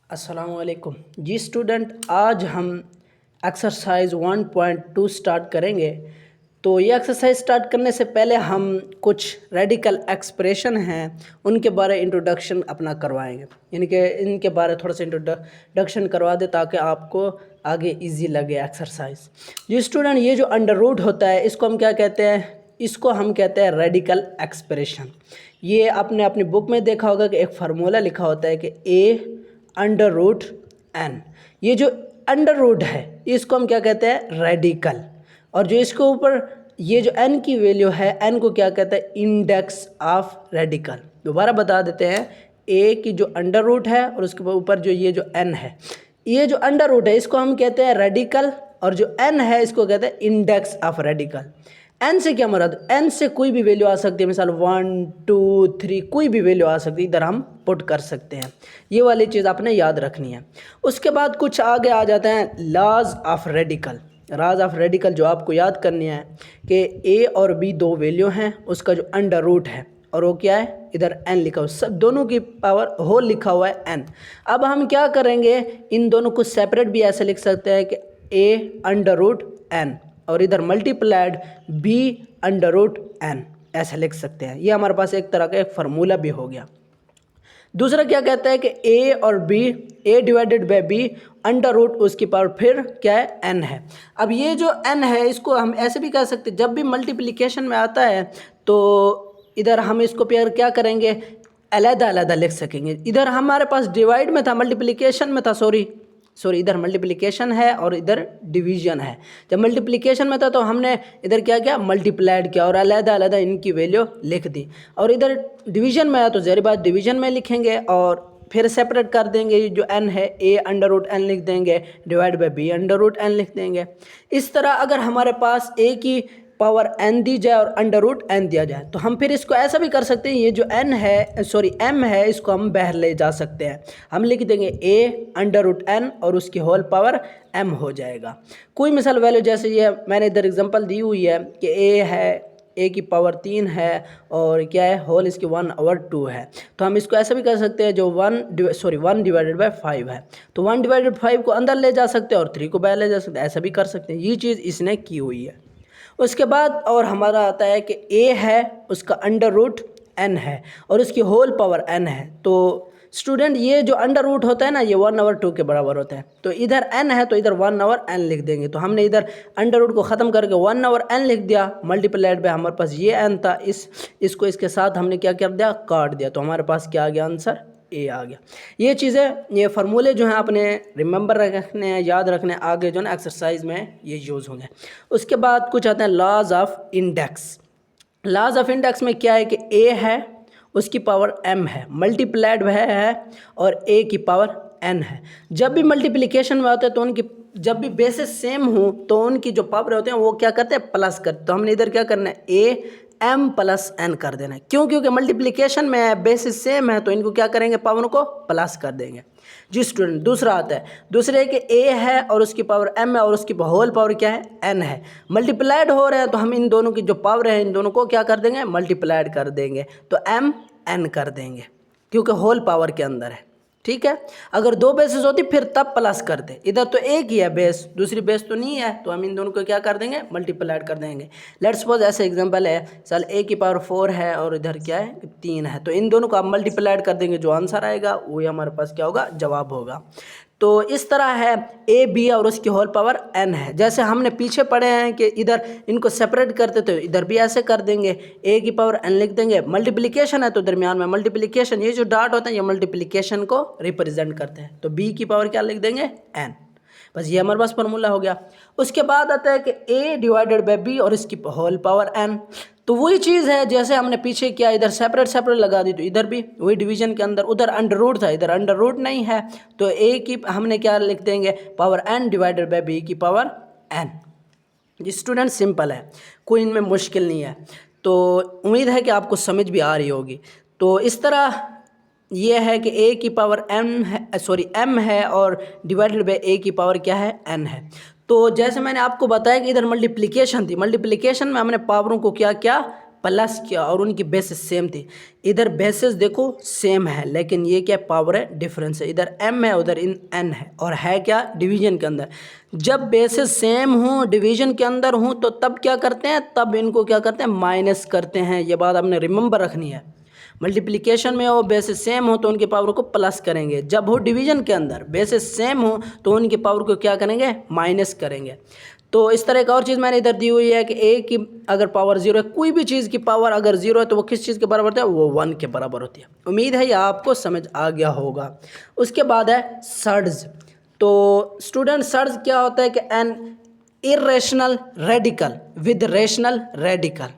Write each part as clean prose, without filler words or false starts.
अस्सलामुअलैकुम जी स्टूडेंट, आज हम एक्सरसाइज 1.2 स्टार्ट करेंगे। तो ये एक्सरसाइज स्टार्ट करने से पहले हम कुछ रेडिकल एक्सप्रेशन हैं उनके बारे इंट्रोडक्शन अपना करवाएंगे। इनके बारे थोड़ा सा इंट्रोडक्शन करवा दे ताकि आपको आगे इजी लगे एक्सरसाइज। जी स्टूडेंट, ये जो अंडर रूट होता है इसको हम क्या कहते हैं? इसको हम कहते हैं रेडिकल एक्सप्रेशन। ये आपने अपनी बुक में देखा होगा कि एक फार्मूला लिखा होता है कि ए अंडर रूट एन। ये जो अंडर रूट है इसको हम क्या कहते हैं? रेडिकल। और जो इसके ऊपर ये जो एन की वैल्यू है, एन को क्या कहते हैं? Index of radical. दोबारा बता देते हैं, ए की जो अंडर रूट है और उसके ऊपर जो ये जो एन है, ये जो अंडर रूट है इसको हम कहते हैं रेडिकल, और जो एन है इसको कहते हैं इंडेक्स ऑफ रेडिकल। एन से क्या मुराद? एन से कोई भी वैल्यू आ सकती है, मिसाल 1 2 3 कोई भी वैल्यू आ सकती है, इधर हम पुट कर सकते हैं। ये वाली चीज़ आपने याद रखनी है। उसके बाद कुछ आगे आ जाते हैं laws of radical. Laws of radical जो आपको याद करनी है कि ए और बी दो वैल्यू हैं, उसका जो अंडर रूट है और वो क्या है? इधर एन लिखा हुआ, सब दोनों की पावर होल लिखा हुआ है एन। अब हम क्या करेंगे, इन दोनों को सेपरेट भी ऐसे लिख सकते हैं कि ए अंडर रूट एन और इधर multiplied b under root n, ऐसे लिख सकते हैं। ये हमारे पास एक तरह का एक फार्मूला भी हो गया। दूसरा क्या कहता है कि ए और b, a divided by b under root उसकी पावर फिर क्या है? एन है। अब ये जो एन है इसको हम ऐसे भी कह सकते हैं, जब भी मल्टीप्लिकेशन में आता है तो इधर हम इसको पेयर क्या करेंगे? अलग अलग लिख सकेंगे। इधर हमारे पास डिवाइड में था, मल्टीप्लिकेशन में था, सॉरी इधर मल्टीप्लिकेशन है और इधर डिवीजन है। जब मल्टीप्लिकेशन में था तो हमने इधर क्या किया? मल्टीप्लाइड किया और अलग अलग इनकी वैल्यू लिख दी। और इधर डिवीजन में है तो ज़ाहिर बात डिवीजन में लिखेंगे और फिर सेपरेट कर देंगे। जो एन है ए अंडर रूट एन लिख देंगे, divide by b under root n लिख देंगे। इस तरह अगर हमारे पास ए की पावर एन दी जाए और अंडर रूट एन दिया जाए तो हम फिर इसको ऐसा भी कर सकते हैं, ये जो एन है एम है इसको हम बाहर ले जा सकते हैं। हम लिख देंगे ए अंडर रूट एन और उसकी होल पावर एम हो जाएगा। कोई मिसाल वैल्यू जैसे ये मैंने इधर एग्जांपल दी हुई है कि ए है, ए की पावर 3 है और क्या है? होल इसकी 1/2 है। तो हम इसको ऐसा भी कर सकते हैं, जो 1 डिवाइडेड बाय 5 है तो 1 डिवाइडेड 5 को अंदर ले जा सकते हैं और 3 को बाहर ले जा सकते हैं, ऐसा भी कर सकते हैं। ये चीज़ इसने की हुई है। उसके बाद और हमारा आता है कि ए है, उसका अंडर रूट एन है और उसकी होल पावर एन है। तो स्टूडेंट, ये जो अंडर रूट होता है ना, ये 1/2 के बराबर होता है। तो इधर एन है तो इधर 1/n लिख देंगे। तो हमने इधर अंडर रूट को ख़त्म करके 1/n लिख दिया, मल्टीप्लाइड बाय हमारे पास ये एन था, इसको इसके साथ हमने क्या कर दिया? काट दिया। तो हमारे पास क्या आ गया? आंसर ए आ गया। ये चीज़ें, ये फार्मूले जो हैं आपने रिमेंबर रखने हैं, याद रखने हैं, आगे जो है ना एक्सरसाइज में ये यूज़ होंगे। उसके बाद कुछ आते हैं laws of index. Laws of index में क्या है कि ए है, उसकी पावर एम है, मल्टीप्लाइड वह है और ए की पावर एन है। जब भी मल्टीप्लिकेशन में होते हैं तो उनकी जब भी बेसिस सेम हो तो उनकी जो पावर होते हैं वो क्या करते हैं? प्लस करते। तो हमने इधर क्या करना है? ए एम प्लस एन कर देना है। क्यों? क्योंकि मल्टीप्लिकेशन में है, बेसिस सेम है, तो इनको क्या करेंगे? पावर को प्लस कर देंगे। जी स्टूडेंट, दूसरा आता है, दूसरे कि ए है और उसकी पावर एम है और उसकी होल पावर क्या है? एन है। मल्टीप्लाइड हो रहे हैं तो हम इन दोनों की जो पावर है इन दोनों को क्या कर देंगे? मल्टीप्लाइड कर देंगे। तो एम एन कर देंगे क्योंकि होल पावर के अंदर है। ठीक है, अगर दो बेसिस होती फिर तब प्लस करते। इधर तो एक ही है बेस, दूसरी बेस तो नहीं है, तो हम इन दोनों को क्या कर देंगे? मल्टीप्लाइड कर देंगे। लेट्स सपोज ऐसे एग्जांपल है, चल ए की पावर 4 है और इधर क्या है? 3 है। तो इन दोनों को आप मल्टीप्लाइड कर देंगे, जो आंसर आएगा वही हमारे पास क्या होगा? जवाब होगा। तो इस तरह है ए बी और उसकी होल पावर एन है। जैसे हमने पीछे पढ़े हैं कि इधर इनको सेपरेट करते थे, इधर भी ऐसे कर देंगे, ए की पावर एन लिख देंगे। मल्टीप्लिकेशन है तो दरमियान में मल्टीप्लिकेशन, ये जो डॉट होता है ये मल्टीप्लिकेशन को रिप्रेजेंट करते हैं। तो बी की पावर क्या लिख देंगे? एन। बस ये हमारे पास फार्मूला हो गया। उसके बाद आता है कि ए डिवाइडेड बाय बी और इसकी होल पावर एन। तो वही चीज़ है जैसे हमने पीछे किया, इधर सेपरेट लगा दी तो इधर भी वही डिवीजन के अंदर, उधर अंडर रूट था, इधर अंडर रूट नहीं है, तो ए की हमने क्या लिख देंगे? Power n divided by b की पावर एन। स्टूडेंट, सिंपल है, कोई इनमें मुश्किल नहीं है। तो उम्मीद है कि आपको समझ भी आ रही होगी। तो इस तरह ये है कि ए की पावर एम है और डिवाइडेड बाय ए की पावर क्या है? एन है। तो जैसे मैंने आपको बताया कि इधर मल्टीप्लिकेशन थी, मल्टीप्लिकेशन में हमने पावरों को क्या प्लस किया और उनकी बेसिस सेम थी। इधर बेसिस देखो सेम है लेकिन ये क्या पावर है, डिफरेंस है। इधर m है उधर n है और है क्या, डिवीजन के अंदर। जब बेसिस सेम हो डिवीजन के अंदर हो तो तब क्या करते हैं, तब इनको क्या करते हैं, माइनस करते हैं। ये बात आपने रिमेंबर रखनी है। मल्टीप्लिकेशन में वो बेसिस सेम हो तो उनकी पावर को प्लस करेंगे, जब हो डिवीजन के अंदर बेसिस सेम हो तो उनकी पावर को क्या करेंगे, माइनस करेंगे। तो इस तरह एक और चीज़ मैंने इधर दी हुई है कि ए की अगर पावर 0 है, कोई भी चीज़ की पावर अगर 0 है तो वो किस चीज़ के बराबर होती है, वो 1 के बराबर होती है। उम्मीद है ये आपको समझ आ गया होगा। उसके बाद है सर्ज। तो स्टूडेंट सर्ज क्या होता है कि an irrational radical with rational radical.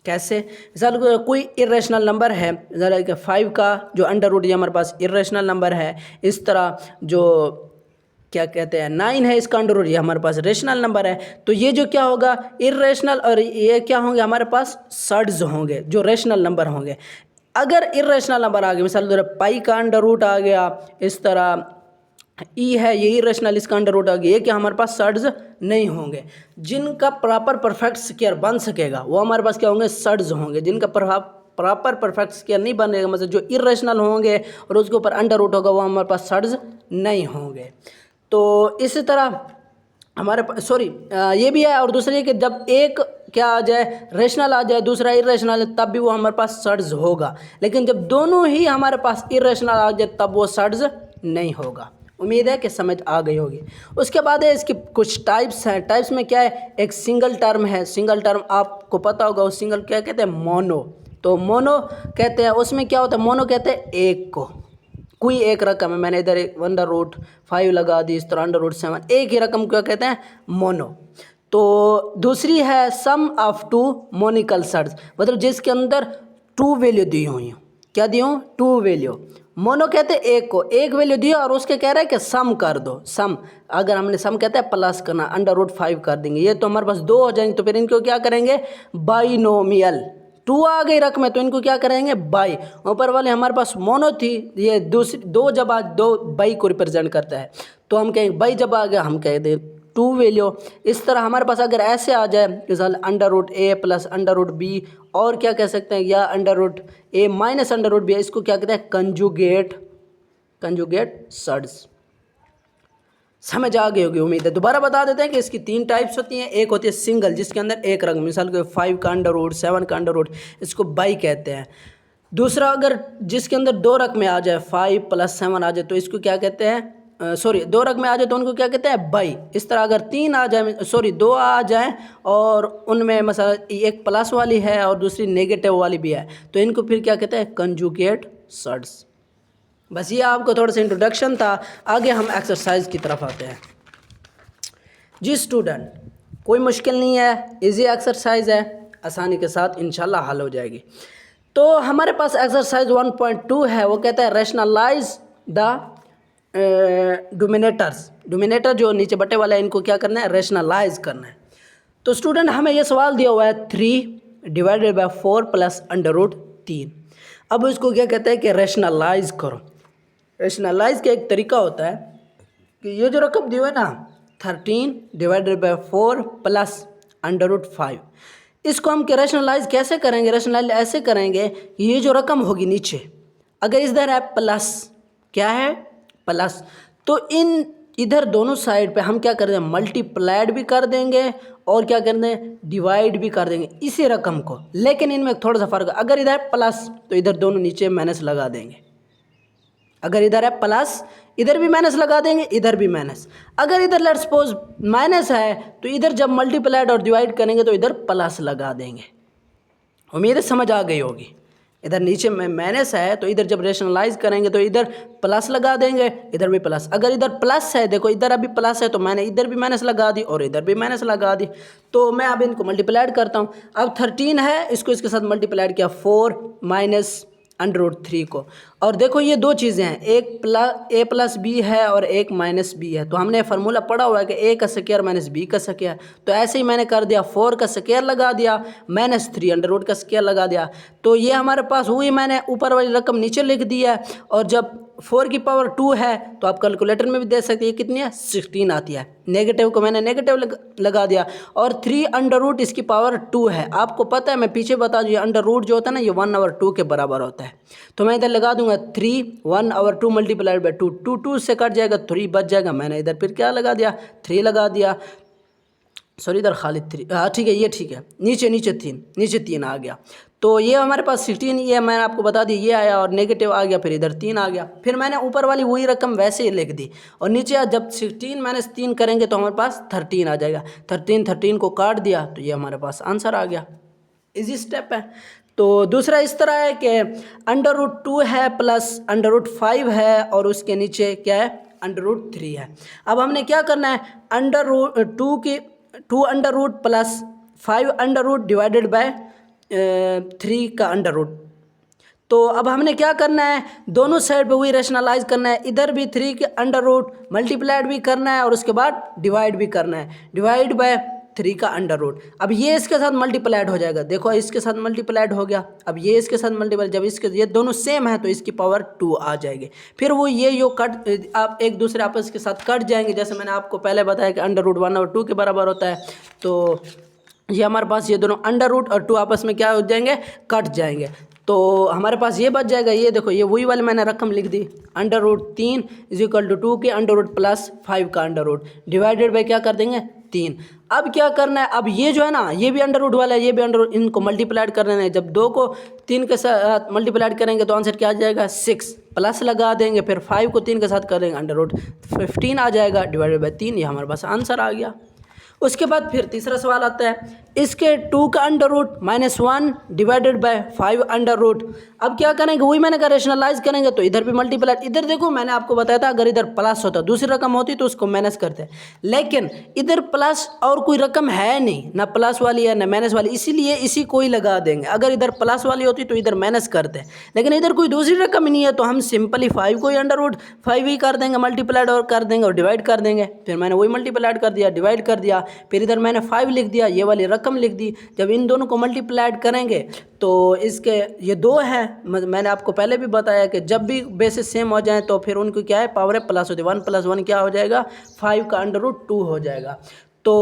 कैसे, मिसाल कोई इरेशनल नंबर है, ज़रा 5 का जो अंडर रूट ये हमारे पास इरेशनल नंबर है। इस तरह जो क्या कहते हैं 9 है इसका अंडर रूट ये हमारे पास रेशनल नंबर है। तो ये जो क्या होगा, इरेशनल और ये क्या होंगे, हमारे पास सर्ड्स होंगे जो रेशनल नंबर होंगे। अगर इरेशनल नंबर आ गया, मिसाल पाई का अंडर रूट आ गया, इस तरह ई है ये इरेशनल, इसका अंडर रूट आ गया, ये क्या हमारे पास सर्ड्स नहीं होंगे। जिनका प्रॉपर परफेक्ट स्क्वायर बन सकेगा वो हमारे पास क्या होंगे, सर्ड्स होंगे। जिनका प्रॉपर परफेक्ट स्क्वायर नहीं बनेगा, मतलब जो इरेशनल होंगे और उसके ऊपर अंडर रूट होगा, वो हमारे पास सर्ड्स नहीं होंगे। तो इसी तरह हमारे पास ये भी है। और दूसरी है कि जब एक क्या आ जाए, रेशनल आ जाए, दूसरा इरेशनल है, तब भी वो हमारे पास सर्ड्स होगा। लेकिन जब दोनों ही हमारे पास इरेशनल आ जाए तब वो सर्ड्स नहीं होगा। उम्मीद है कि समझ आ गई होगी। उसके बाद है इसकी कुछ टाइप्स हैं। टाइप्स में क्या है, एक सिंगल टर्म है। सिंगल टर्म आपको पता होगा, उस सिंगल क्या कहते हैं, मोनो। तो मोनो कहते हैं, उसमें क्या होता है, मोनो कहते हैं एक को, कोई एक रकम है, मैंने इधर एक अंडर रूट 5 लगा दी, इस तरह अंडर रूट 7, एक ही रकम को कहते हैं मोनो। तो दूसरी है सम ऑफ टू मोनिकल सर्ड्स, मतलब जिसके अंदर 2 वैल्यू दी हुई हो। क्या दी हो, 2 वैल्यू। मोनो कहते हैं एक को, एक वैल्यू दिया और उसके कह रहा है कि सम कर दो। सम, अगर हमने सम कहते हैं प्लस करना, अंडर रूट 5 कर देंगे, ये तो हमारे पास 2 हो जाएंगे। तो फिर इनको क्या करेंगे, बाइनोमियल। 2 आ गई रकम है तो इनको क्या करेंगे, बाई। ऊपर वाले हमारे पास मोनो थी, ये दूसरी 2 जब आज 2 बाई को रिप्रेजेंट करता है, तो हम कहेंगे बाई जब आ गया हम कह दें 2 वैल्यू। इस तरह हमारे पास अगर ऐसे आ जाए, मिसाल अंडर रूट ए प्लस अंडर रूट बी, और क्या कह सकते हैं, या अंडर रूट ए माइनस अंडर रूट बी, इसको क्या कहते हैं, कंजुगेट सर्ड्स। समझ आ गई होगी उम्मीद है। दोबारा बता देते हैं कि इसकी 3 टाइप्स होती हैं। एक होती है सिंगल, जिसके अंदर एक रकम, मिसाल को 5 का अंडर रूट, 7 का अंडर रूट, इसको बाई कहते हैं। दूसरा अगर जिसके अंदर 2 रकमें आ जाए, 5 प्लस 7 आ जाए, तो इसको क्या कहते हैं, 2 रकमें आ जाए तो उनको क्या कहते हैं, बाई। इस तरह अगर 3 आ जाए, 2 आ जाए और उनमें मसला एक प्लस वाली है और दूसरी नेगेटिव वाली भी है, तो इनको फिर क्या कहते हैं, कंजुगेट सर्ड्स। बस ये आपको थोड़ा सा इंट्रोडक्शन था। आगे हम एक्सरसाइज की तरफ आते हैं। जी स्टूडेंट, कोई मुश्किल नहीं है, इजी एक्सरसाइज है, आसानी के साथ इंशाल्लाह हल हो जाएगी। तो हमारे पास एक्सरसाइज 1.2 है, वो कहता है रैशनलाइज द डोमिनेटर्स। डोमिनेटर जो नीचे बटे वाला है, इनको क्या करना है, रैशनलाइज करना है। तो स्टूडेंट हमें ये सवाल दिया हुआ है 3 divided by 4 plus under root 3। अब इसको क्या कहते हैं कि रैशनलाइज करो। रैशनलाइज का एक तरीका होता है कि ये जो रकम दी हुई है ना, 13 divided by 4 plus under root 5, इसको हम रैशनलाइज कैसे करेंगे, रैशनलाइज ऐसे करेंगे, ये जो रकम होगी नीचे, अगर इधर है प्लस, क्या है प्लस, तो इन इधर दोनों साइड पे हम क्या कर देंगे, मल्टीप्लाइड भी कर देंगे और क्या कर देंगे, डिवाइड भी कर देंगे इसी रकम को। लेकिन इनमें थोड़ा सा फर्क है, अगर इधर है प्लस तो इधर दोनों नीचे माइनस लगा देंगे। अगर इधर है प्लस, इधर भी माइनस लगा देंगे, इधर भी माइनस। अगर इधर लेट्स सपोज माइनस है तो इधर जब मल्टीप्लाइड और डिवाइड करेंगे तो इधर प्लस लगा देंगे। उम्मीद है समझ आ गई होगी। इधर नीचे में माइनस है तो इधर जब रैशनलाइज करेंगे तो इधर प्लस लगा देंगे, इधर भी प्लस। अगर इधर प्लस है, देखो इधर अभी प्लस है तो मैंने इधर भी माइनस लगा दी और इधर भी माइनस लगा दी। तो मैं अब इनको मल्टीप्लाइड करता हूँ। अब 13 है, इसको इसके साथ मल्टीप्लाइड किया 4 माइनस अंडर रूट 3 को। और देखो ये 2 चीज़ें हैं, एक a प्लस बी है और एक माइनस बी है। तो हमने फार्मूला पढ़ा हुआ है कि a का स्क्वायर माइनस बी का स्क्वायर। तो ऐसे ही मैंने कर दिया, 4 का स्क्वायर लगा दिया माइनस 3 अंडर रूट का स्क्वायर लगा दिया। तो ये हमारे पास हुई, मैंने ऊपर वाली रकम नीचे लिख दी है। और जब 4 की पावर 2 है तो आप कैलकुलेटर में भी दे सकते हैं, कितनी है 16 आती है। नेगेटिव को मैंने नेगेटिव लगा दिया और 3 अंडर रूट इसकी पावर 2 है। आपको पता है, मैं पीछे बता दूँ, ये अंडर रूट जो होता है ना ये 1/2 के बराबर होता है। तो मैं इधर लगा दूंगा 3 1/2 मल्टीप्लाइड बाई 2, 2 से कट जाएगा 3 बच जाएगा। मैंने इधर फिर क्या लगा दिया 3 लगा दिया, सॉरी इधर खाली 3, हाँ ठीक है ये ठीक है, नीचे 3 आ गया। तो ये हमारे पास 16, ये मैंने आपको बता दी, ये आया और नेगेटिव आ गया, फिर इधर 3 आ गया। फिर मैंने ऊपर वाली वही रकम वैसे ही लिख दी और नीचे जब 16 - 3 करेंगे तो हमारे पास 13 आ जाएगा। 13 को काट दिया तो ये हमारे पास आंसर आ गया। इजी स्टेप है। तो दूसरा इस तरह है कि √2 है प्लस √5 है और उसके नीचे क्या है √3 है। अब हमने क्या करना है, two under root plus 5 under root divided by 3 का अंडर रूट। तो अब हमने क्या करना है, दोनों साइड पे वही रेशनलाइज करना है, इधर भी 3 के अंडर रूट मल्टीप्लाइड भी करना है और उसके बाद डिवाइड भी करना है, डिवाइड बाय 3 का अंडर रूट। अब ये इसके साथ मल्टीप्लाइड हो जाएगा, देखो इसके साथ मल्टीप्लाइड हो गया। अब ये इसके साथ मल्टीप्लाइड, जब इसके ये दोनों सेम है तो इसकी पावर 2 आ जाएगी। फिर वो ये यो कट आप एक दूसरे आपस के साथ कट जाएंगे, जैसे मैंने आपको पहले बताया कि अंडर रूट 1/2 के बराबर होता है। तो ये हमारे पास ये दोनों अंडर रूट और 2 आपस में क्या हो जाएंगे, कट जाएंगे। तो हमारे पास ये बच जाएगा, ये देखो ये वही वाली मैंने रकम लिख दी, √3 = 2 के अंडर रूट प्लस 5 का अंडर रूट डिवाइडेड बाई क्या कर देंगे 3। अब क्या करना है, अब ये जो है ना ये भी अंडर रूट वाला है, ये भी अंडर रूट, इनको मल्टीप्लाइड करना है। जब 2 को 3 के साथ मल्टीप्लाइड करेंगे तो आंसर क्या आ जाएगा 6, प्लस लगा देंगे, फिर 5 को 3 के साथ करेंगे अंडर रूट 15 आ जाएगा डिवाइडेड बाई 3, ये हमारे पास आंसर आ गया। उसके बाद फिर तीसरा सवाल आता है, इसके 2 का under root -1 divided by 5 under root. अब क्या करेंगे, वही मैंने कहा रेशनलाइज करेंगे तो इधर भी मल्टीप्लाई, इधर देखो मैंने आपको बताया था अगर इधर प्लस होता दूसरी रकम होती तो उसको माइनस करते हैं, लेकिन इधर प्लस और कोई रकम है नहीं, ना प्लस वाली है ना माइनस वाली, इसीलिए इसी को ही लगा देंगे। अगर इधर प्लस वाली होती तो इधर माइनस करते, लेकिन इधर कोई दूसरी रकम ही नहीं है तो हम सिंपली 5 को ही अंडर रूट 5 ही कर देंगे, मल्टीप्लाइड और कर देंगे और डिवाइड कर देंगे। फिर मैंने वही मल्टीप्लाइड कर दिया, डिवाइड कर दिया, फिर इधर मैंने 5 लिख दिया, ये वाली रकम लिख दी। जब इन दोनों को मल्टीप्लाइड करेंगे तो इसके ये 2 है, मैंने आपको पहले भी बताया कि जब भी बेसिस सेम हो जाए तो फिर उनकी क्या है पावर प्लस होती है, 1 + 1 क्या हो जाएगा 5 का अंडर रूट 2 हो जाएगा। तो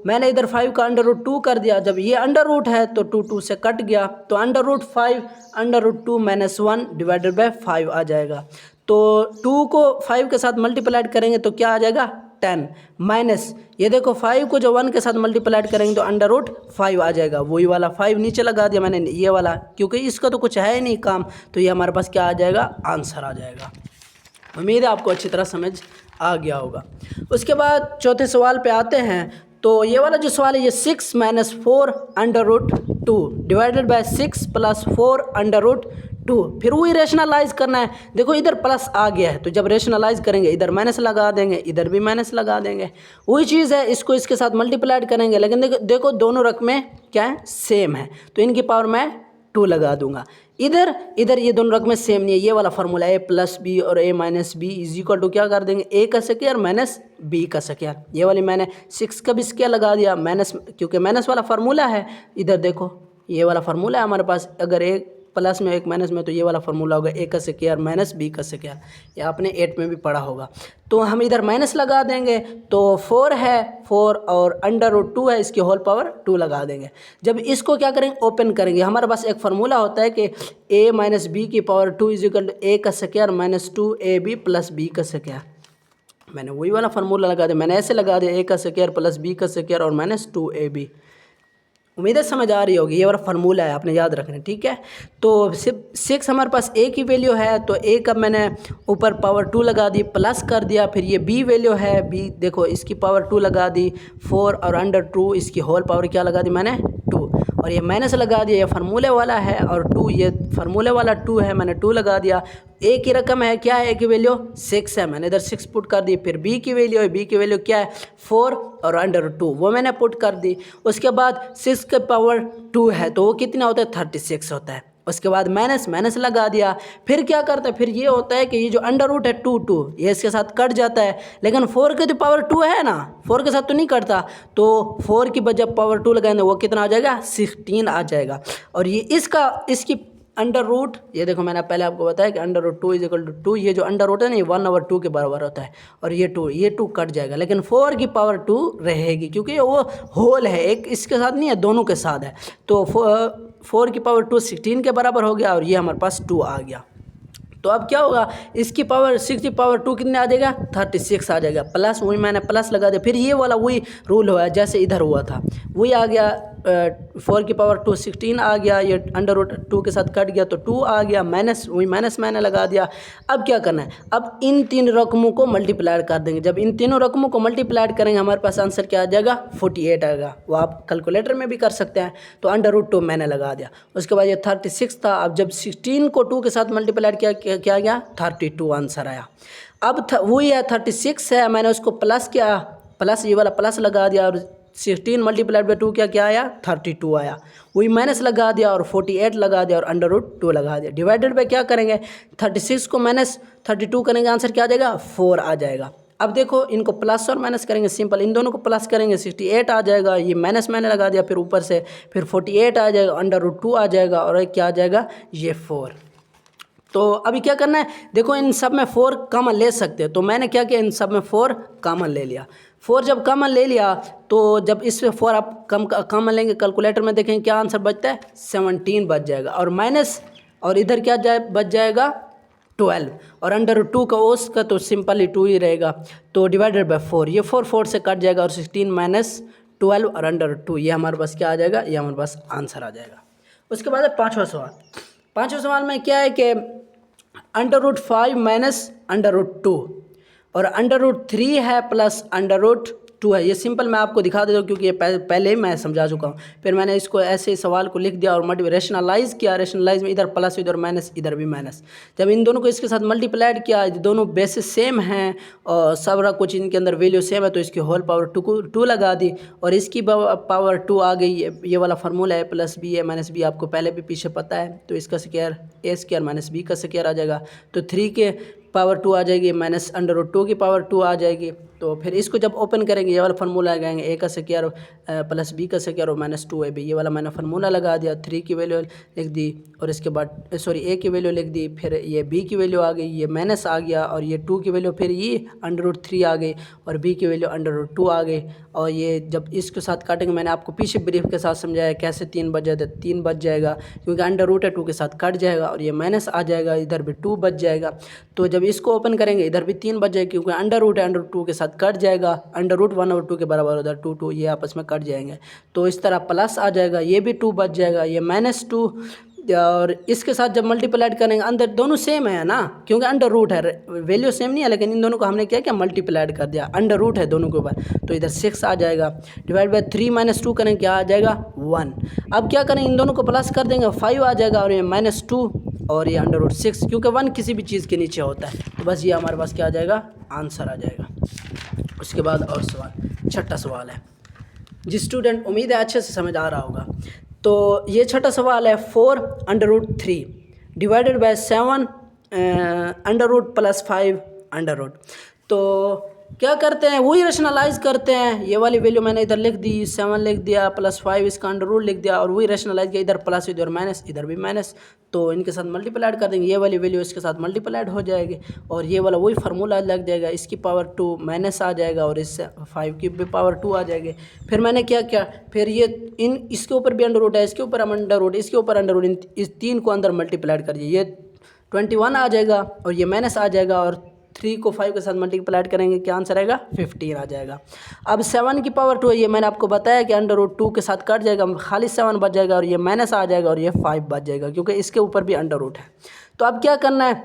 मैंने इधर 5 का अंडर रूट 2 कर दिया, जब ये अंडर रूट है तो 2 से कट गया, तो under root 5 under root 2 -1 divided by 5 आ जाएगा। तो 2 को 5 के साथ मल्टीप्लाइड करेंगे तो क्या आ जाएगा 10 माइनस, ये देखो 5 को जो 1 के साथ मल्टीप्लाइड करेंगे तो अंडर रूट 5 आ जाएगा, वही वाला 5 नीचे लगा दिया मैंने ये वाला, क्योंकि इसका तो कुछ है ही नहीं काम, तो ये हमारे पास क्या आ जाएगा आंसर आ जाएगा। उम्मीद है आपको अच्छी तरह समझ आ गया होगा। उसके बाद चौथे सवाल पे आते हैं। तो ये वाला जो सवाल है ये 6 - 4 under root 2 divided by 6 + 4 under root 2। फिर वही रेशनलाइज करना है, देखो इधर प्लस आ गया है तो जब रेशनलाइज करेंगे इधर माइनस लगा देंगे, इधर भी माइनस लगा देंगे, वही चीज़ है, इसको इसके साथ मल्टीप्लाइड करेंगे, लेकिन देखो दोनों रकमें क्या है सेम है तो इनकी पावर मैं 2 लगा दूंगा। इधर ये दोनों रकमें सेम नहीं है, ये वाला फार्मूला a + b और a - b = क्या कर देंगे a का स्क्वायर माइनस b का स्क्वायर। ये वाली मैंने 6 का भी स्क्वायर लगा दिया माइनस, क्योंकि माइनस वाला फार्मूला है। इधर देखो ये वाला फार्मूला है हमारे पास, अगर एक प्लस में एक माइनस में तो ये वाला फार्मूला होगा a का स्क्वायर माइनस b का स्क्वायर, ये आपने 8 में भी पढ़ा होगा। तो हम इधर माइनस लगा देंगे, तो 4 है 4 और अंडर रूट 2 है, इसकी होल पावर 2 लगा देंगे। जब इसको क्या करेंगे ओपन करेंगे, हमारे पास एक फार्मूला होता है कि a - b की पावर 2 = a का स्क्वायर माइनस 2ab + b का स्क्वायर। मैंने वही वाला फार्मूला लगा दिया, मैंने ऐसे लगा दिया a का स्क्वायर + b का स्क्वायर और माइनस 2ab। उम्मीद है समझ आ रही होगी, ये वाला फार्मूला है आपने याद रखना, ठीक है। तो 6 हमारे पास a की वैल्यू है तो a का मैंने ऊपर पावर 2 लगा दी, प्लस कर दिया। फिर ये b वैल्यू है, b देखो इसकी पावर 2 लगा दी, 4 और अंडर 2 इसकी होल पावर क्या लगा दी मैंने 2, और ये माइनस लगा दिया, ये फार्मूले वाला है, और 2 ये फार्मूले वाला 2 है, मैंने 2 लगा दिया। a की रकम है क्या है, a की वैल्यू 6 है, मैंने इधर 6 पुट कर दी। फिर b की वैल्यू है, b की वैल्यू क्या है 4 और अंडर 2 वो मैंने पुट कर दी। उसके बाद 6 के पावर 2 है तो वो कितना होता है 36 होता है। उसके बाद माइनस लगा दिया। फिर क्या करता है, फिर ये होता है कि ये जो अंडर रूट है 2 ये इसके साथ कट जाता है, लेकिन 4 के तो पावर 2 है ना, 4 के साथ तो नहीं कटता, तो 4 की जब पावर 2 लगाएंगे वो कितना आ जाएगा 16 आ जाएगा। और ये इसकी अंडर रूट, ये देखो मैंने पहले आपको बताया कि under root 2 is equal to 2, ये जो अंडर रूट है ना ये 1/2 के बराबर होता है, और ये 2 कट जाएगा, लेकिन 4 की पावर 2 रहेगी क्योंकि वो होल है, एक इसके साथ नहीं है, दोनों के साथ है। तो 4 की पावर 2 16 के बराबर हो गया, और ये हमारे पास 2 आ गया। तो अब क्या होगा, इसकी पावर 6 की पावर 2 कितने आ जाएगा, 36 आ जाएगा, प्लस वही मैंने प्लस लगा दिया, फिर ये वाला वही रूल हुआ जैसे इधर हुआ था, वही आ गया। 4 की पावर 2 16 आ गया, ये अंडर रूट 2 के साथ कट गया तो 2 आ गया, माइनस वही माइनस मैंने लगा दिया। अब क्या करना है, अब इन तीन रकमों को मल्टीप्लाई कर देंगे, जब इन तीनों रकमों को मल्टीप्लाई करेंगे हमारे पास आंसर क्या आ जाएगा, 48 आएगा। वो आप कैलकुलेटर में भी कर सकते हैं। तो अंडर रूट 2 मैंने लगा दिया, उसके बाद ये 36 था, अब जब 16 को 2 के साथ मल्टीप्लाई किया गया 32 आंसर आया। अब वही है 36 है, मैंने उसको प्लस किया, प्लस ये वाला प्लस लगा दिया, और 16 मल्टीप्लाइड बाई 2 क्या आया, 32 आया, वही माइनस लगा दिया और 48 लगा दिया और अंडर रूट 2 लगा दिया। डिवाइडेड बाई क्या करेंगे, 36 को माइनस 32 करेंगे, आंसर क्या आ जाएगा, 4 आ जाएगा। अब देखो इनको प्लस और माइनस करेंगे, सिंपल इन दोनों को प्लस करेंगे 68 आ जाएगा, ये माइनस मैंने लगा दिया, फिर ऊपर से फिर 48 आ जाएगा, अंडर रूट 2 आ जाएगा, और क्या आ जाएगा, ये 4। तो अभी क्या करना है, देखो इन सब में 4 कॉमन ले सकते हैं, तो मैंने क्या किया, इन सब में 4 कॉमन ले लिया। 4 जब कॉमन ले लिया तो जब इसमें 4 आप कॉमन लेंगे, कैलकुलेटर में देखेंगे क्या आंसर बचता है, 17 बच जाएगा, और माइनस और इधर क्या बच जाएगा 12, और अंडर 2 का ओस का तो सिंपली 2 ही रहेगा, तो डिवाइडेड बाय 4, ये 4 से कट जाएगा, और 16 माइनस 12 और अंडर 2, ये हमारे पास क्या आ जाएगा, ये हमारे पास आंसर आ जाएगा। उसके बाद है पाँचवा सवाल। पाँचवें सवाल में क्या है कि under root 5 minus under root 2 और अंडर रूट 3 है प्लस अंडर रूट 2 है। ये सिंपल मैं आपको दिखा देता हूँ क्योंकि ये पहले ही मैं समझा चुका हूँ। फिर मैंने इसको ऐसे सवाल को लिख दिया और रेशनलाइज किया। रेशनलाइज में इधर प्लस इधर माइनस इधर भी माइनस। जब इन दोनों को इसके साथ मल्टीप्लाइड किया, दोनों बेसिस सेम हैं और सब कुछ इनके अंदर वैल्यू सेम है, तो इसकी होल पावर 2 लगा दी और इसकी पावर 2 आ गई। ये वाला फार्मूला है प्लस बी है माइनस बी, आपको पहले भी पीछे पता है। तो इसका स्क्वायर ए स्क्वायर माइनस बी का स्क्वायर आ जाएगा, तो 3 के पावर 2 आ जाएगी माइनस अंडर रूट 2 की पावर 2 आ जाएगी। तो फिर इसको जब ओपन करेंगे ये वाला फार्मूला लगाएंगे, ए का स्क्वायर प्लस बी का स्क्वायर और माइनस 2 है बी, ये वाला मैंने फार्मूला लगा दिया। 3 की वैल्यू लिख दी और इसके बाद ए की वैल्यू लिख दी, फिर ये बी की वैल्यू आ गई, ये माइनस आ गया और ये 2 की वैल्यू फिर ये अंडर रूट 3 आ गई और बी की वैल्यू अंडर रूट 2 आ गई। और ये जब इसके साथ काटेंगे, मैंने आपको पीछे ब्रीफ के साथ समझाया कैसे 3 बच जाए, 3 बच जाएगा क्योंकि अंडर रूट है 2 के साथ कट जाएगा और ये माइनस आ जाएगा, इधर भी 2 बच जाएगा। तो जब इसको ओपन करेंगे इधर भी 3 बच जाएगा क्योंकि अंडर रूट है, अंडर रूट 2 के साथ कट जाएगा, अंडर रूट 1/2 के बराबर उधर 2 ये आपस में कट जाएंगे। तो इस तरह प्लस आ जाएगा, ये भी 2 बच जाएगा, ये -2 और इसके साथ जब मल्टीप्लाइड करेंगे अंदर दोनों सेम है ना, क्योंकि अंडर रूट है, वैल्यू सेम नहीं है, लेकिन इन दोनों को हमने क्या किया मल्टीप्लाइड कर दिया, अंडर रूट है दोनों के ऊपर, तो इधर 6 आ जाएगा। डिवाइड बाय 3 - 2 करेंगे क्या आ जाएगा 1। अब क्या करें, इन दोनों को प्लस कर देंगे 5 आ जाएगा और ये -2 और ये अंडर रूट 6, क्योंकि 1 किसी भी चीज़ के नीचे होता है। तो बस ये हमारे पास क्या आ जाएगा, आंसर आ जाएगा। उसके बाद और सवाल, छठा सवाल है, जिस स्टूडेंट उम्मीद है अच्छे से समझ आ रहा होगा। तो ये छठा सवाल है 4 under root 3 divided by 7 under root plus 5 under root. तो क्या करते हैं, वही रेशनलाइज करते हैं। ये वाली वैल्यू मैंने इधर लिख दी, 7 लिख दिया प्लस 5 इसका अंडर रूट लिख दिया और वही रेशनलाइज किया, इधर प्लस इधर माइनस इधर भी माइनस, तो इनके साथ मल्टीप्लाइड कर देंगे, ये वाली वैल्यू इसके साथ मल्टीप्लाइड हो जाएगी और ये वाला वही फार्मूला लग जाएगा, इसकी पावर 2 माइनस आ जाएगा और इससे 5 की भी पावर 2 आ जाएगी। फिर मैंने क्या किया, फिर ये इसके ऊपर भी अंडर रूट है, इसके ऊपर अंडर रूट, इसके ऊपर अंडर रूट, इस 3 को अंदर मल्टीप्लाइड करिए, ये 21 आ जाएगा और ये माइनस आ जाएगा और 3 को 5 के साथ मल्टीप्लाइड करेंगे, क्या आंसर आएगा 15 आ जाएगा। अब 7 की पावर 2 है, ये मैंने आपको बताया कि अंडर रूट 2 के साथ कट जाएगा, खाली 7 बच जाएगा और ये माइनस आ जाएगा और ये 5 बच जाएगा क्योंकि इसके ऊपर भी अंडर रूट है। तो अब क्या करना है,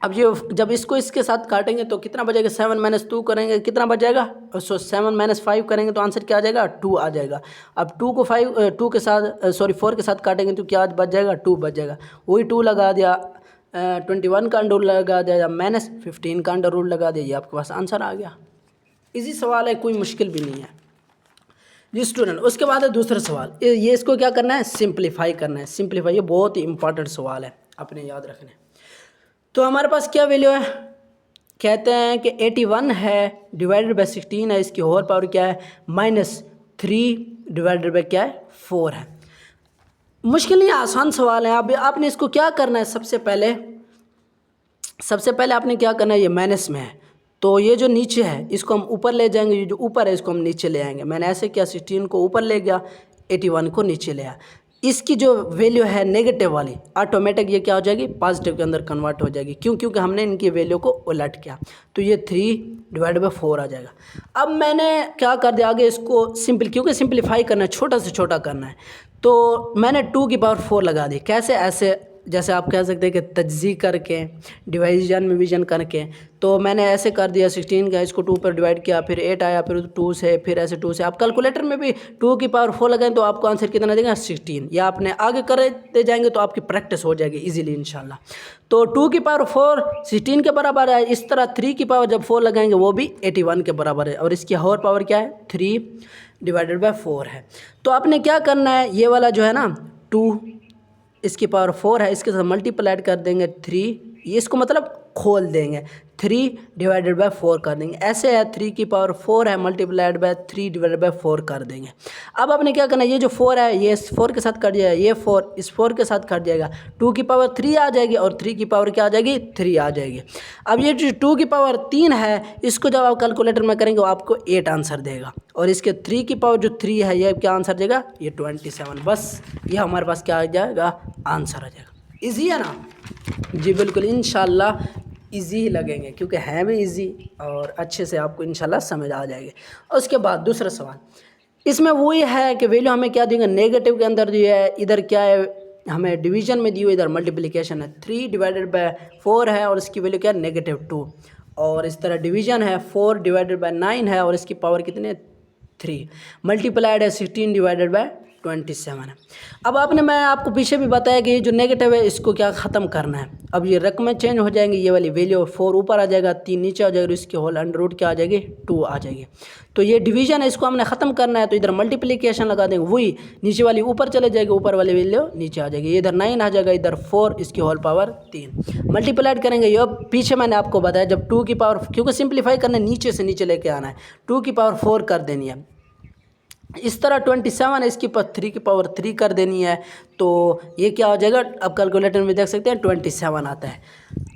अब ये जब इसको इसके साथ काटेंगे तो कितना बचेगा, 7 - 2 करेंगे कितना बच जाएगा, 7 - 5 करेंगे तो आंसर क्या आ जाएगा 2 आ जाएगा। अब 2 को 2 के साथ 4 के साथ काटेंगे तो क्या बच जाएगा 2 बच जाएगा, वही 2 लगा दिया, 21 का अंडर रूट लगा दिया -15 का अंडर रूट लगा दिया, ये आपके पास आंसर आ गया। इजी सवाल है, कोई मुश्किल भी नहीं है जी स्टूडेंट। उसके बाद है दूसरा सवाल, ये इसको क्या करना है सिंप्लीफाई करना है। सिंप्लीफाई ये बहुत ही इंपॉर्टेंट सवाल है, अपने याद रखने। तो हमारे पास क्या वैल्यू है, कहते हैं कि 81 है डिवाइडेड बाई 16 है, इसकी होल पावर क्या है -3 डिवाइडेड बाई क्या है 4 है। मुश्किल नहीं, आसान सवाल है। अब आपने इसको क्या करना है, सबसे पहले आपने क्या करना है, ये माइनस में है तो ये जो नीचे है इसको हम ऊपर ले जाएंगे, ये जो ऊपर है इसको हम नीचे ले आएंगे। मैंने ऐसे किया, 16 को ऊपर ले गया, 81 को नीचे ले आया। इसकी जो वैल्यू है नेगेटिव वाली, ऑटोमेटिक ये क्या हो जाएगी, पॉजिटिव के अंदर कन्वर्ट हो जाएगी। क्यों? क्योंकि हमने इनकी वैल्यू को उलट किया। तो ये 3/4 आ जाएगा। अब मैंने क्या कर दिया, आगे इसको क्योंकि सिंप्लीफाई करना है, छोटा से छोटा करना है, तो मैंने 2/4 लगा दी। कैसे? ऐसे जैसे आप कह सकते हैं कि तज्ज़ी करके, डिवीज़न करके। तो मैंने ऐसे कर दिया, 16 का इसको 2 पर डिवाइड किया, फिर 8 आया, फिर 2 से, फिर ऐसे 2 से। आप कैलकुलेटर में भी 2/4 लगाएं तो आपको आंसर कितना देगा, 16। या आपने आगे करते जाएंगे तो आपकी प्रैक्टिस हो जाएगी इजीली इंशाल्लाह। तो 2/4 16 के बराबर है। इस तरह 3 जब 4 लगाएंगे वो भी 81 के बराबर है। और इसकी होल पावर क्या है, 3/4 है। तो आपने क्या करना है, ये वाला जो है ना 2 इसकी पावर 4 है, इसके साथ मल्टीप्लाइड कर देंगे 3, ये इसको मतलब खोल देंगे, 3/4 कर देंगे। ऐसे है 3/4 है, मल्टीप्लाइड बाय 3/4 कर देंगे। अब आपने क्या करना है, ये जो 4 है ये इस 4 के साथ कट जाएगा, ये 4 इस 4 के साथ कट जाएगा, 2/3 आ जाएगी और 3 क्या आ जाएगी, 3 आ जाएगी। अब ये जो 2/3 है इसको जब आप कैलकुलेटर में करेंगे वो आपको 8 आंसर देगा। और इसके 3 है, ये क्या आंसर देगा, ये 27। बस ये हमारे पास क्या आ जाएगा, आंसर आ जाएगा। इजी है ना? जी बिल्कुल, इंशाल्लाह इजी ही लगेंगे क्योंकि हैं भी इजी और अच्छे से आपको इंशाल्लाह समझ आ जाएगी। और उसके बाद दूसरा सवाल, इसमें वही है कि वैल्यू हमें क्या देंगे, नेगेटिव के अंदर दी है, इधर क्या है हमें डिवीजन में दी हुई, इधर मल्टीप्लिकेशन है। 3/4 है और इसकी वैल्यू क्या है, -2। और इस तरह डिवीजन है, 4/9 है और इसकी पावर कितनी है, 3। मल्टीप्लाइड है 16/27 है। अब मैं आपको पीछे भी बताया कि ये जो नेगेटिव है इसको क्या ख़त्म करना है। अब ये रकमें चेंज हो जाएंगी, ये वाली वैल्यू 4 ऊपर आ जाएगा, 3 नीचे आ जाएगा, इसकी होल अंडर रूट क्या आ जाएगी, 2 आ जाएगी। तो ये डिवीजन है, इसको हमने ख़त्म करना है, तो इधर मल्टीप्लिकेशन लगा देंगे, वही नीचे वाली ऊपर चले जाएगी, ऊपर वाली वैल्यू नीचे आ जाएगी। इधर 9 आ जाएगा, इधर 4, इसकी होल पावर 3। मल्टीप्लाइड करेंगे, ये पीछे मैंने आपको बताया जब 2 की पावर, क्योंकि सिंप्लीफाई करने नीचे से नीचे लेके आना है, 2/4 कर देनी है। इस तरह 27 है, इसकी 3/3 कर देनी है। तो ये क्या हो जाएगा, अब कैलकुलेटर में देख सकते हैं 27 आता है।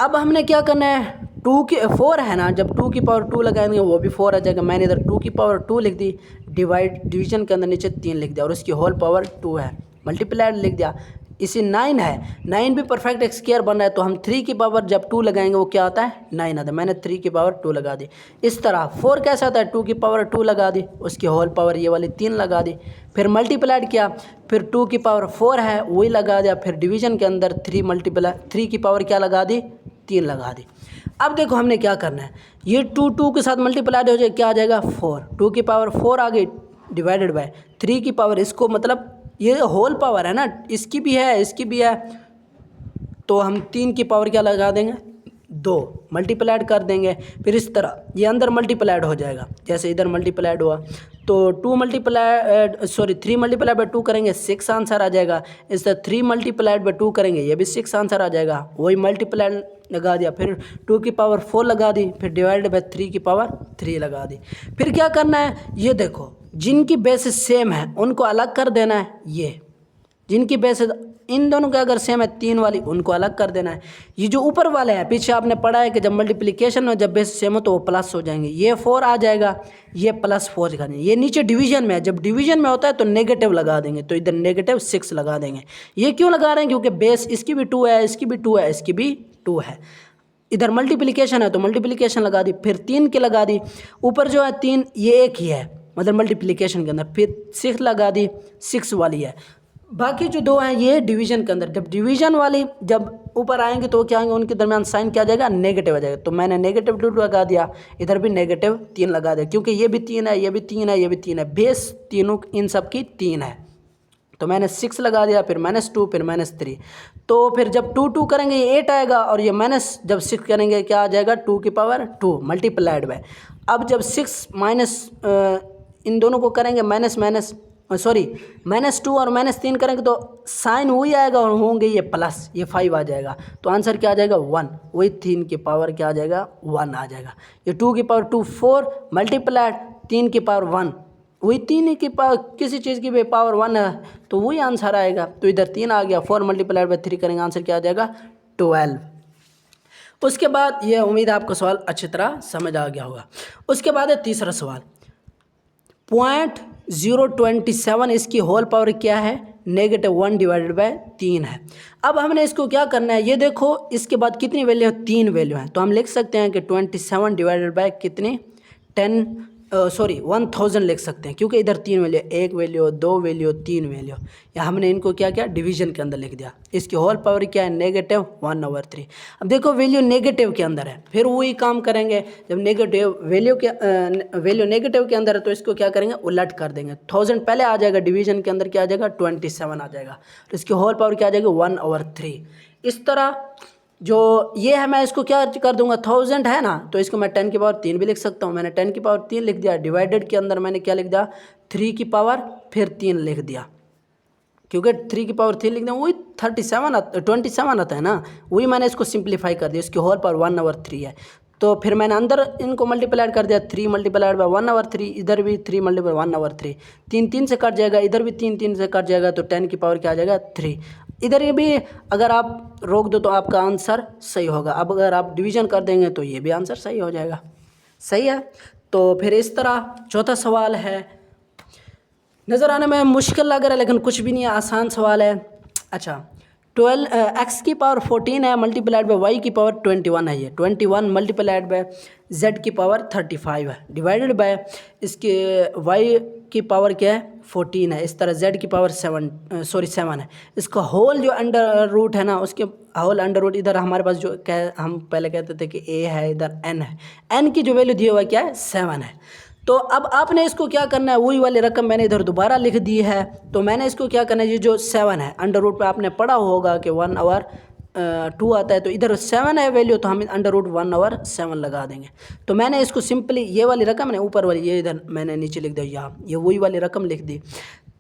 अब हमने क्या करना है, 4 है ना, जब 2/2 लगाएंगे वो भी 4 आ जाएगा। मैंने इधर 2/2 लिख दी, डिवीजन के अंदर नीचे 3 लिख दिया और उसकी होल पावर 2 है, मल्टीप्लाइड लिख दिया। इसी 9 है, 9 भी परफेक्ट स्क्वायर बन रहा है, तो हम 3 जब 2 लगाएंगे वो क्या आता है, 9 आता है। मैंने 3/2 लगा दी। इस तरह 4 कैसा आता है, 2/2 लगा दी, उसकी होल पावर ये वाली 3 लगा दी, फिर मल्टीप्लाइड किया, फिर 2/4 है वही लगा दिया, फिर डिवीजन के अंदर 3 की पावर क्या लगा दी, 3 लगा दी। अब देखो हमने क्या करना है, ये 2 के साथ मल्टीप्लाइड हो जाए, क्या आ जाएगा, 4। 2/4 आ गई, डिवाइडेड बाय 3, इसको मतलब ये होल पावर है ना, इसकी भी है इसकी भी है, तो हम 3 क्या लगा देंगे, 2 मल्टीप्लाइड कर देंगे। फिर इस तरह ये अंदर मल्टीप्लाइड हो जाएगा, जैसे इधर मल्टीप्लाइड हुआ तो 3/2 करेंगे, 6 आंसर आ जाएगा। इस तरह 3/2 करेंगे, ये भी 6 आंसर आ जाएगा, वही मल्टीप्लाइड लगा दिया, फिर 2/4 लगा दी, फिर डिवाइडेड बाय 3/3 लगा दी। फिर क्या करना है, ये देखो जिनकी बेसिस सेम है उनको अलग कर देना है, ये जिनकी बेसिस इन दोनों के अगर सेम है 3 वाली, उनको अलग कर देना है। ये जो ऊपर वाले हैं, पीछे आपने पढ़ा है कि जब मल्टीप्लिकेशन में जब बेसिस सेम हो तो वो प्लस हो जाएंगे, ये 4 आ जाएगा, ये +4 का नहीं। ये नीचे डिवीजन में है, जब डिवीजन में होता है तो नेगेटिव लगा देंगे, तो इधर -6 लगा देंगे। ये क्यों लगा रहे हैं, क्योंकि बेस इसकी भी 2 है, इसकी भी 2 है, इसकी भी 2 है। इधर मल्टीप्लिकेशन है तो मल्टीप्लिकेशन लगा दी, फिर 3 की लगा दी, ऊपर जो है 3 ये एक ही है, मतलब मल्टीप्लिकेशन के अंदर, फिर 6 लगा दी, 6 वाली है। बाकी जो 2 हैं ये डिवीजन के अंदर, जब डिवीजन वाली जब ऊपर आएंगे तो क्या आएंगे, उनके दरमियान साइन क्या आ जाएगा, नेगेटिव आ जाएगा। तो मैंने -2 लगा दिया, इधर भी -3 लगा दिया, क्योंकि ये भी 3 है, ये भी 3 है, ये भी 3 है, बेस तीनों इन सब की 3 है। तो मैंने 6 लगा दिया, फिर -2, फिर -3। तो फिर जब 2 करेंगे ये 8 आएगा, और ये माइनस जब 6 करेंगे क्या आ जाएगा, 2/2 मल्टीप्लाइड बाय। अब जब 6 माइनस इन दोनों को करेंगे -2 और -3 करेंगे तो साइन वही आएगा और होंगे ये प्लस, ये 5 आ जाएगा। तो आंसर क्या आ जाएगा, 1। वही 3 क्या आ जाएगा, 1 आ जाएगा। ये 2/2 4 मल्टीप्लाइड 3/1 वही 3 की किसी चीज़ की भी पावर 1 है तो वही आंसर आएगा। तो इधर 3 आ गया, 4 मल्टीप्लाइड बाई 3 करेंगे, आंसर क्या आ जाएगा 12। उसके बाद ये उम्मीद है आपको सवाल अच्छी तरह समझ आ गया होगा। उसके बाद है तीसरा सवाल, 0.027 इसकी होल पावर क्या है, -1 डिवाइडेड बाय 3 है। अब हमने इसको क्या करना है, ये देखो इसके बाद कितनी वैल्यू है, 3 वैल्यू है, तो हम लिख सकते हैं कि 27 डिवाइडेड बाय कितनी 1000 लिख सकते हैं, क्योंकि इधर 3 वैल्यू, 1 वैल्यू 2 वैल्यू 3 वैल्यू, या हमने इनको क्या किया डिवीजन के अंदर लिख दिया। इसकी होल पावर क्या है -1/3। अब देखो वैल्यू नेगेटिव के अंदर है, फिर वही काम करेंगे, जब नेगेटिव वैल्यू नेगेटिव के अंदर है तो इसको क्या करेंगे उलट कर देंगे। 1000 पहले आ जाएगा, डिवीजन के अंदर क्या आ जाएगा 27 आ जाएगा, तो इसकी होल पावर क्या आ जाएगी 1/3। इस तरह जो ये है मैं इसको क्या कर दूंगा, 1000 है ना, तो इसको मैं 10 की पावर 3 भी लिख सकता हूँ। मैंने 10 की पावर 3 लिख दिया, डिवाइडेड के अंदर मैंने क्या लिख दिया 3 की पावर फिर 3 लिख दिया, क्योंकि 3 की पावर 3 लिख दिया वही 27 आता है ना, वही मैंने इसको सिंप्लीफाई कर दिया। इसकी होल पावर 1/3 है, तो फिर मैंने अंदर इनको मल्टीप्लाइड कर दिया, 3 मल्टीप्लाइड बाय 1/3, इधर भी 3 मल्टीप्लाइड 1/3, 3 3 से कट जाएगा, इधर भी 3 3 से कट जाएगा, तो 10 की पावर क्या आ जाएगा 3। इधर ये भी अगर आप रोक दो तो आपका आंसर सही होगा। अब अगर आप डिवीजन कर देंगे तो ये भी आंसर सही हो जाएगा। सही है, तो फिर इस तरह चौथा सवाल है, नज़र आने में मुश्किल लग रहा है लेकिन कुछ भी नहीं है, आसान सवाल है। अच्छा, 12 x की पावर 14 है मल्टीप्लाइड बाय y की पावर 21 है, ये 21 मल्टीप्लाइड बाय z की पावर 35 है, डिवाइडेड बाय इसके y की पावर क्या है 14 है, इस तरह z की पावर 7 है। इसका होल जो अंडर रूट है ना, उसके होल अंडर रूट, इधर हमारे पास जो हम पहले कहते थे कि a है, इधर n है, n की जो वैल्यू दी हुआ क्या है 7 है। तो अब आपने इसको क्या करना है, वही वाली रकम मैंने इधर दोबारा लिख दी है, तो मैंने इसको क्या करना है, ये जो 7 है अंडर रूट पे आपने पढ़ा होगा कि 1/2 आता है, तो इधर 7 है वैल्यू, तो हम अंडर रूट 1/7 लगा देंगे। तो मैंने इसको सिंपली ये वाली रकम है ऊपर वाली, ये इधर मैंने नीचे लिख दिया, यहाँ ये वही वाली रकम लिख दी,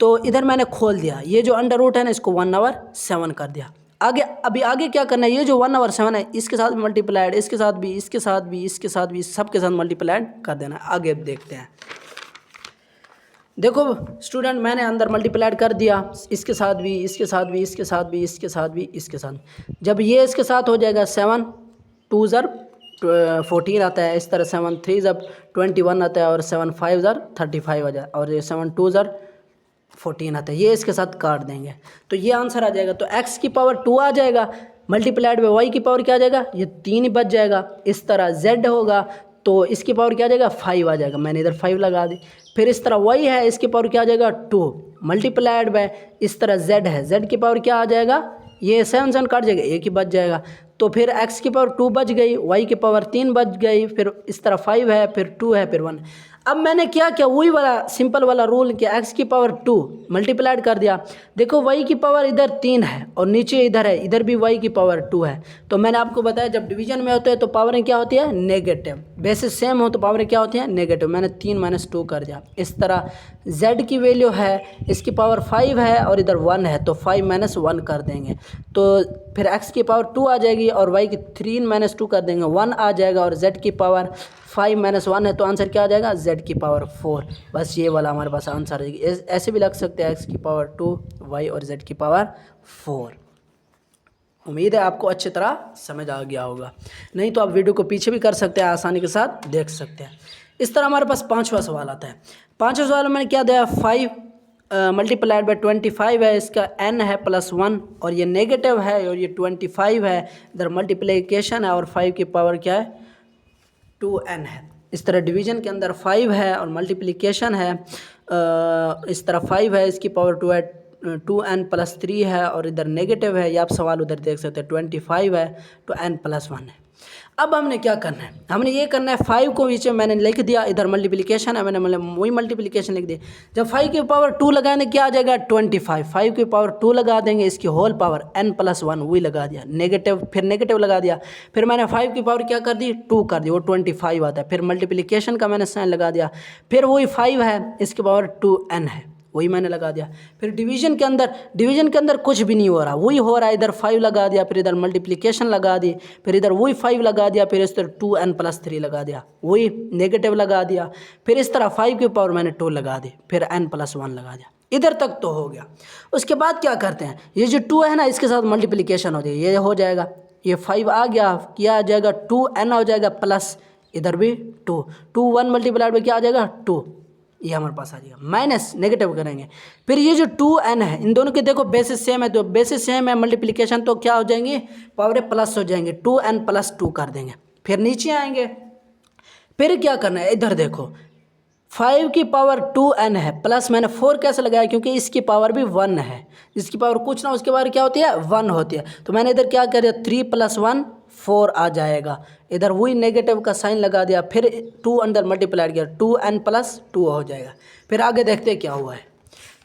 तो इधर मैंने खोल दिया, ये जो अंडर रूट है ना इसको 1/7 कर दिया। आगे अभी आगे क्या करना है, ये जो 1/7 है इसके साथ भी मल्टीप्लाइड, इसके साथ भी, इसके साथ भी, इसके साथ भी, सबके साथ मल्टीप्लाइड कर देना है। आगे देखते हैं, देखो स्टूडेंट मैंने अंदर मल्टीप्लाइड कर दिया, इसके साथ भी, इसके साथ भी, इसके साथ भी, इसके साथ भी, इसके साथ। जब ये इसके साथ हो जाएगा 7 2 ज़र 14 आता है, इस तरह 7 3 ज़र 21 आता है, और 7 5 ज़र 35 आ जाए, और ये 7 2 ज़र 14 आता है, ये इसके साथ काट देंगे तो ये आंसर आ जाएगा। तो x की पावर 2 आ जाएगा, मल्टीप्लाइड बाय y की पावर क्या आ जाएगा, ये 3 ही बच जाएगा। इस तरह z होगा तो इसकी पावर क्या आ जाएगा 5 आ जाएगा, मैंने इधर 5 लगा दी। फिर इस तरह y है, इसकी पावर क्या आ जाएगा 2, मल्टीप्लाइड बाय इस तरह z है, z की पावर क्या आ जाएगा, ये 7 7 काट जाएगा, एक ही बच जाएगा। तो फिर x की पावर 2 बच गई, y की पावर 3 बच गई, फिर इस तरह 5 है, फिर 2 है, फिर 1। अब मैंने क्या किया, वही वाला सिंपल वाला रूल कि x की पावर 2 मल्टीप्लाइड कर दिया। देखो y की पावर इधर 3 है और नीचे इधर है, इधर भी y की पावर 2 है। तो मैंने आपको बताया जब डिवीजन में होते हैं तो पावरें क्या होती है नेगेटिव, बेसिस सेम हो तो पावरें क्या होती हैं नेगेटिव। मैंने 3 - 2 कर दिया। इस तरह z की वैल्यू है, इसकी पावर 5 है और इधर 1 है, तो 5 - 1 कर देंगे, तो फिर x की पावर 2 आ जाएगी, और y की 3 - 2 कर देंगे 1 आ जाएगा, और z की पावर 5 - 1 है, तो आंसर क्या आ जाएगा z की पावर 4। बस ये वाला हमारे पास आंसर है। ऐसे भी लग सकते हैं x की पावर 2 y और z की पावर 4। उम्मीद है आपको अच्छी तरह समझ आ गया होगा, नहीं तो आप वीडियो को पीछे भी कर सकते हैं, आसानी के साथ देख सकते हैं। इस तरह हमारे पास 5वां सवाल आता है। 5वें सवाल में मैंने क्या दिया, 5 मल्टीप्लाइड बाय 25 है, इसका n है +1, और ये नेगेटिव है और ये 25 है, इधर मल्टीप्लिकेशन है, और 5 की पावर क्या है 2n है। इस तरह डिवीजन के अंदर 5 है और मल्टीप्लिकेशन है, इस तरह 5 है, इसकी पावर 2 है, 2n + 3 है, और इधर नेगेटिव है, ये आप सवाल उधर देख सकते हैं, 25 है तो n + 1 है। अब हमने क्या करना है, हमने ये करना है 5 को नीचे मैंने लिख दिया, इधर मल्टीप्लिकेशन है, मैंने वही मल्टीप्लिकेशन लिख दी। जब 5 की पावर 2 लगाएंगे क्या आ जाएगा 25, 5 की पावर 2 लगा देंगे, इसकी होल पावर n + 1 वही लगा दिया, नेगेटिव फिर नेगेटिव लगा दिया, फिर मैंने 5 की पावर क्या कर दी 2 कर दी, वो 25 आता है, फिर मल्टीप्लिकेशन का मैंने साइन लगा दिया, फिर वही 5 है, इसकी पावर 2n है, वही मैंने लगा दिया। फिर डिवीज़न के अंदर कुछ भी नहीं हो रहा, वही हो रहा है। इधर 5 लगा दिया, फिर इधर मल्टीप्लिकेशन लगा दी, फिर इधर वही 5 लगा दिया, फिर इस तरह 2n+3 लगा दिया, वही नेगेटिव लगा दिया, फिर इस तरह 5 की पावर मैंने 2 लगा दी, फिर n+1 लगा दिया। इधर तक तो हो गया। उसके बाद क्या करते हैं, ये जो 2 है ना, इसके साथ मल्टीप्लिकेशन हो जाएगी, ये हो जाएगा, ये 5 आ गया, क्या आ जाएगा 2n हो जाएगा, प्लस इधर भी 2, 1 मल्टीप्लाइड में क्या आ जाएगा 2, ये हमारे पास आ जाएगा, माइनस नेगेटिव करेंगे। फिर ये जो 2n है, इन दोनों के देखो बेसिस सेम है, तो बेसिस सेम है, मल्टीप्लिकेशन तो क्या हो जाएंगी, पावर प्लस हो जाएंगे, 2n+2 कर देंगे। फिर नीचे आएंगे, फिर क्या करना है, इधर देखो 5 की पावर 2n है, प्लस मैंने 4 कैसे लगाया, क्योंकि इसकी पावर भी 1 है, जिसकी पावर कुछ ना उसके पावर क्या होती है 1 होती है। तो मैंने इधर क्या कर दिया, 3 + 1 4 आ जाएगा, इधर वही नेगेटिव का साइन लगा दिया, फिर 2 अंदर मल्टीप्लाई किया, 2n+2 हो जाएगा। फिर आगे देखते क्या हुआ है।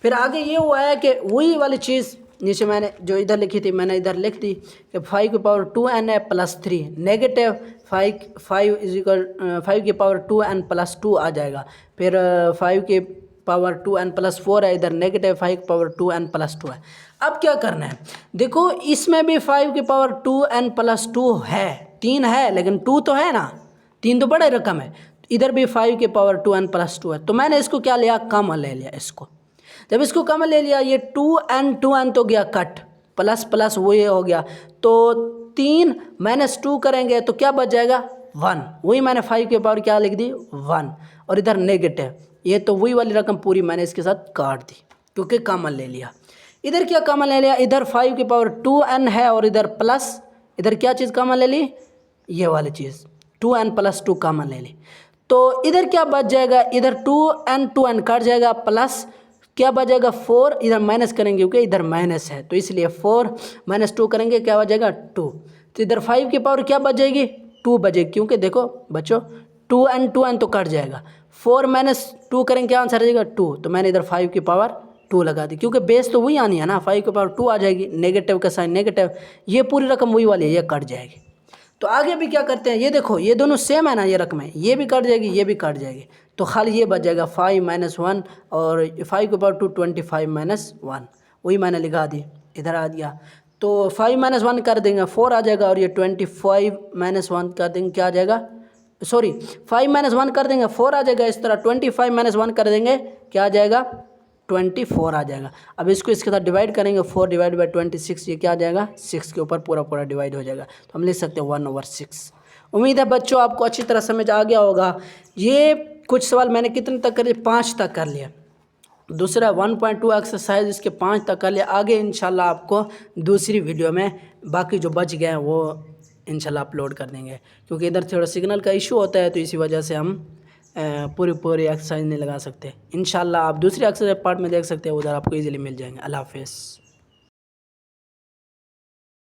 फिर आगे ये हुआ है कि वही वाली चीज़ नीचे मैंने जो इधर लिखी थी, मैंने इधर लिख दी कि 5 की पावर 2n है प्लस 3, नेगेटिव 5 की पावर 2n+2 आ जाएगा। फिर 5 की पावर 2n+4 है, इधर नेगेटिव 5 की पावर 2n+2 है। अब क्या करना है, देखो इसमें भी 5 की पावर 2n+2 है, 3 है लेकिन 2 तो है ना, 3 तो बड़ा रकम है। इधर भी 5 की पावर 2n+2 है, तो मैंने इसको क्या लिया, कॉमन ले लिया। इसको जब इसको कॉमन ले लिया, ये 2n तो गया कट, प्लस प्लस वो ये हो गया, तो 3 - 2 करेंगे तो क्या बच जाएगा 1, वही मैंने 5 की पावर क्या लिख दी 1, और इधर नेगेटिव, ये तो वही वाली रकम पूरी मैंने इसके साथ काट दी क्योंकि कॉमन ले लिया। इधर क्या कॉमन ले लिया, इधर 5 की पावर 2n है और इधर प्लस, इधर क्या चीज़ कॉमन ले ली, ये वाली चीज़ 2n+2 कॉमन ले ली, तो इधर क्या बच जाएगा, इधर 2n कट जाएगा, प्लस क्या बचेगा 4, इधर माइनस करेंगे क्योंकि इधर माइनस है, तो इसलिए 4 - 2 करेंगे, क्या बचेगा 2, तो इधर 5 की पावर क्या बच जाएगी 2 बचेगी, क्योंकि देखो बच्चों 2n तो कट जाएगा, 4 - 2 करेंगे क्या आंसर आ जाएगा 2, तो मैंने इधर 5 की पावर 2 लगा दी, क्योंकि बेस तो वही आनी है ना, 5 की पावर 2 आ जाएगी, नेगेटिव का साइन नेगेटिव, ये पूरी रकम वही वाली है, ये कट जाएगी। तो आगे भी क्या करते हैं, ये देखो ये दोनों सेम है ना, ये रकम है, ये भी कट जाएगी, ये भी कट जाएगी, तो खाली ये बच जाएगा 5 - 1 और 5 के पावर 2 25 - 1, वही मैंने लिखा दी, इधर आ दिया। तो 5 - 1 कर देंगे 4 आ जाएगा, और ये 25 - 1 कर देंगे, क्या आ जाएगा, सॉरी 5 - 1 कर देंगे 4 आ जाएगा, इस तरह 25 - 1 कर देंगे, क्या आ जाएगा 24 आ जाएगा। अब इसको इसके साथ डिवाइड करेंगे, 4 / 26, ये क्या आ जाएगा 6 के ऊपर पूरा डिवाइड हो जाएगा, तो हम लिख सकते हैं 1/6। उम्मीद है बच्चों आपको अच्छी तरह समझ आ गया होगा। ये कुछ सवाल मैंने कितने तक कर लिए, 5 तक कर लिया, दूसरा 1.2 एक्सरसाइज इसके 5 तक कर लिया। आगे इंशाल्लाह आपको दूसरी वीडियो में बाकी जो बच गए हैं वो इंशाल्लाह अपलोड कर देंगे, क्योंकि इधर थोड़ा सिग्नल का इशू होता है, तो इसी वजह से हम पूरी एक्सरसाइज नहीं लगा सकते। इंशाल्लाह आप दूसरी एक्सरसाइज पार्ट में देख सकते हैं, उधर आपको इजीली मिल जाएंगे। अल्लाह हाफ़िज़।